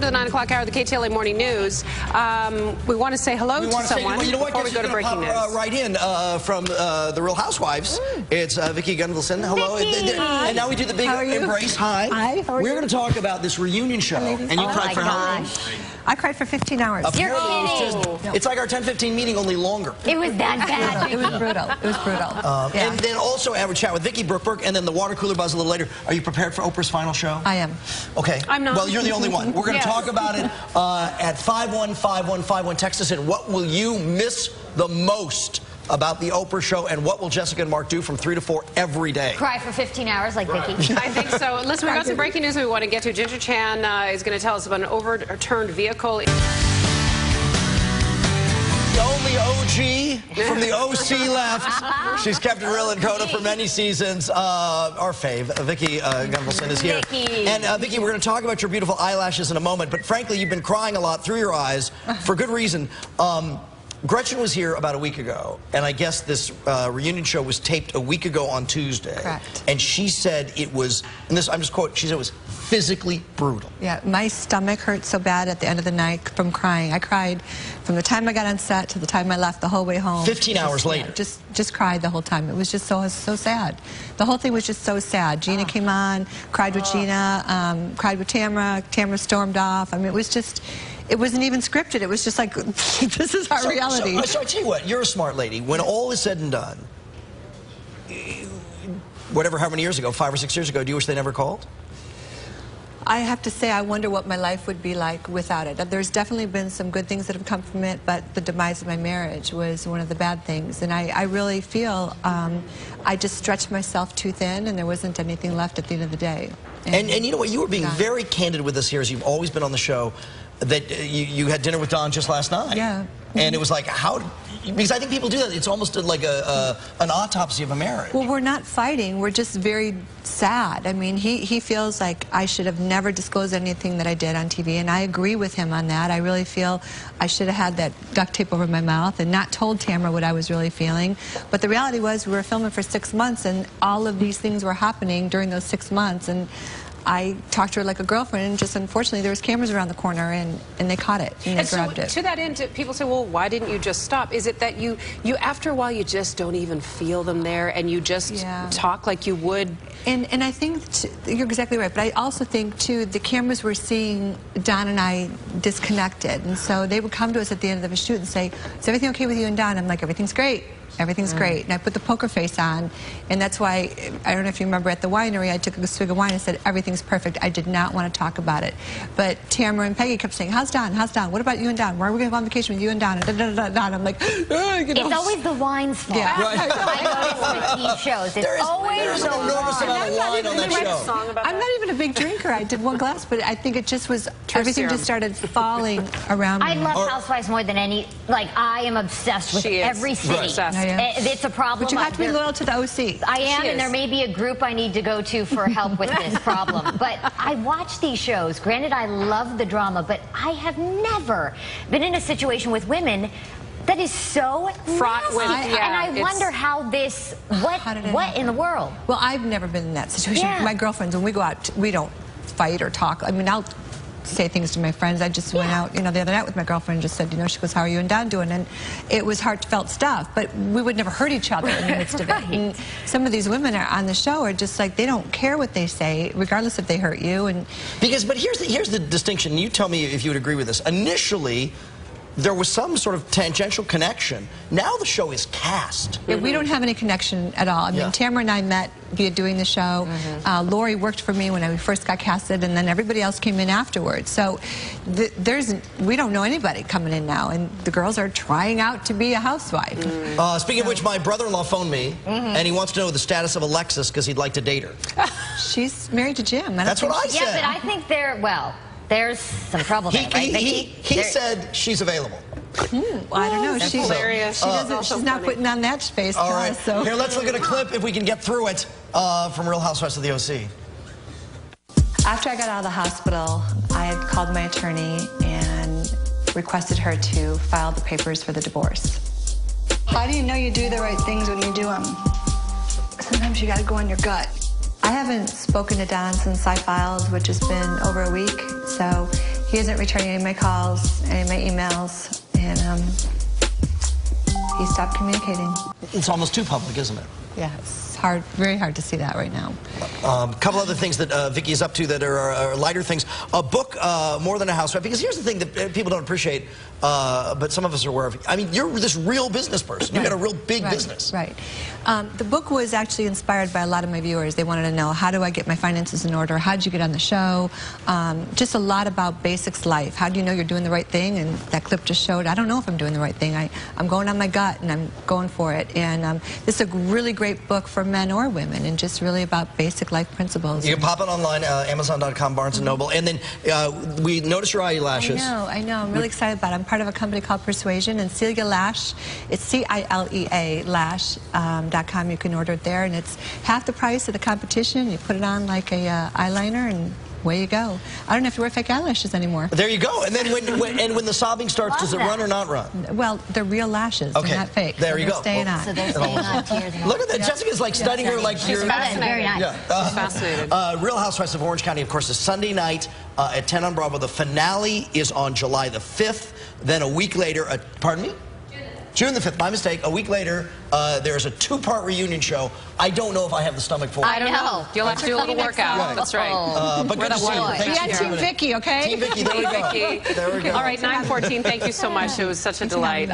to the 9 o'clock hour of the KTLA Morning News. We want to say hello to someone before we go to breaking news. Right in from the Real Housewives. It's Vicki Gunvalson. Hello. And now we do the big embrace. Hi. Hi. How are We're you? going to talk about this reunion show. And you cried for how long? I cried for 15 hours. You're kidding. It's like our 10:15 meeting, only longer. It was that bad. It was brutal. It was brutal. Yeah. And then also I would chat with Vicki Brookberg, and then the water cooler buzz a little later. Are you prepared for Oprah's final show? I am. Okay. I'm not. Well, you're the only one. We're going to talk about it at 515151. Text us in. What will you miss the most about the Oprah show, and what will Jessica and Mark do from 3 to 4 every day? Cry for 15 hours like Vicki. I think so. Listen, we got some breaking news we want to get to. Ginger Chan is going to tell us about an overturned vehicle. The only OG from the OC left. She's kept it real in Coto for many seasons. Our fave, Vicki Gunvalson, is here. Vicki. And Vicki, we're going to talk about your beautiful eyelashes in a moment, but frankly, you've been crying a lot through your eyes for good reason. Gretchen was here about a week ago, and I guess this reunion show was taped a week ago on Tuesday. Correct. And she said it was, and this I'm just quoting, she said it was physically brutal. Yeah, my stomach hurt so bad at the end of the night from crying. I cried from the time I got on set to the time I left, the whole way home. 15 hours later. Just cried the whole time. It was just so sad. The whole thing was just so sad. Gina came on, cried with Gina, cried with Tamara. Tamara stormed off. I mean, it was just, it wasn't even scripted. It was just like, this is our reality. So I tell you what, you're a smart lady. When all is said and done, whatever, how many years ago, 5 or 6 years ago, do you wish they never called? I have to say, I wonder what my life would be like without it. There's definitely been some good things that have come from it, but the demise of my marriage was one of the bad things. And I really feel I just stretched myself too thin, and there wasn't anything left at the end of the day. And you know what? You were being very candid with us here, as you've always been on the show, that you had dinner with Don just last night. Yeah. And it was like, how... Because I think people do that. It's almost like an autopsy of a marriage. Well, we're not fighting. We're just very sad. I mean, he feels like I should have never disclosed anything that I did on TV, and I agree with him on that. I really feel I should have had that duct tape over my mouth and not told Tamara what I was really feeling. But the reality was we were filming for 6 months, and all of these things were happening during those 6 months. And I talked to her like a girlfriend, and just unfortunately there was cameras around the corner, and they caught it, and they grabbed it. To that end, people say, well, why didn't you just stop? Is it that you after a while, you just don't even feel them there, and you just talk like you would? And I think you're exactly right, but I also think, too, the cameras were seeing Don and I disconnected, and so they would come to us at the end of the shoot and say, is everything okay with you and Don? I'm like, everything's great. Everything's great. And I put the poker face on, and that's why, I don't know if you remember at the winery, I took a swig of wine and said, everything's perfect. I did not want to talk about it. But Tamara and Peggy kept saying, how's Don? How's Don? What about you and Don? Where are we going to go on vacation with you and Don? And I'm like, you know. It's always the wine's fault. Yeah. Right. I noticed with these shows. It's always the enormous amount of wine on that show. I'm not even a big drinker. I did one glass, but I think it just was, everything just started falling around me. I love Housewives more than any, like, I am obsessed with every city. It's a problem. But you have to be loyal to the OC. I am, and there may be a group I need to go to for help with this problem. But I watch these shows. Granted, I love the drama, but I have never been in a situation with women that is so fraught with, and I wonder how this, what in the world? Well, I've never been in that situation. Yeah. My girlfriends, when we go out, we don't fight or talk. I mean, I'll say things to my friends. I just went out, you know, the other night with my girlfriend and just said, you know, she goes, how are you and Don doing? And it was heartfelt stuff, but we would never hurt each other in the midst of it. And some of these women are on the show are just like, they don't care what they say, regardless if they hurt you. And but here's the distinction. You tell me if you would agree with this. Initially, there was some sort of tangential connection. Now the show is cast. Yeah, we don't have any connection at all. I mean, Tamara and I met via doing the show. Lori worked for me when I first got casted, and then everybody else came in afterwards. So we don't know anybody coming in now, and the girls are trying out to be a housewife. Speaking of which, my brother-in-law phoned me, and he wants to know the status of Alexis because he'd like to date her. She's married to Jim. That's what I said. Yeah, but I think there's some trouble there, right, Vicki? He said she's available. Well, I don't know. She's hilarious. She's not putting on that space. All right. So. Here, let's look at a clip if we can get through it from Real Housewives of the OC. After I got out of the hospital, I had called my attorney and requested her to file the papers for the divorce. How do you know you do the right things when you do them? Sometimes you got to go on your gut. I haven't spoken to Don since I filed, which has been over a week, so He isn't returning any of my calls, any of my emails, and he stopped communicating. It's almost too public, isn't it? Yeah, it's hard, very hard to see that right now. A couple other things that Vicki is up to that are lighter things. A book, More Than a Housewife, because here's the thing that people don't appreciate, but some of us are aware of. I mean, you're this real business person. You've got a real big business. Right. The book was actually inspired by a lot of my viewers. They wanted to know, how do I get my finances in order? How did you get on the show? Just a lot about basics life. How do you know you're doing the right thing? And that clip just showed, I don't know if I'm doing the right thing. I'm going on my gut, and I'm going for it. And this is a really great book for men or women, and just really about basic life principles. You can pop it online, Amazon.com, Barnes & Noble. And then we noticed your eyelashes. I know. I'm really excited about it. I'm part of a company called Persuasion, and Cilea Lash, it's Cilea Lash.com. You can order it there, and it's half the price of the competition. You put it on like a eyeliner, and away you go. I don't have to wear fake eyelashes anymore. There you go. And then when the sobbing starts, does it run or not run? Well, they're real lashes. Okay. They're not fake. There you go. Staying on. So they're staying on tears. Look at that. Jessica's like studying her like you're... Very nice. Yeah. Fascinated. Real Housewives of Orange County, of course, is Sunday night at 10 on Bravo. The finale is on July the 5th. Then a week later, pardon me? June the 5th, my mistake. A week later, there's a 2-part reunion show. I don't know if I have the stomach for it. I don't know. You'll have to do a little workout. Right. That's right. But good to see you. Thanks for Team Vicki, okay? Team Vicki, there we go. Vicki. There we go. All right, 9:14. Thank you so much. It was such a delight.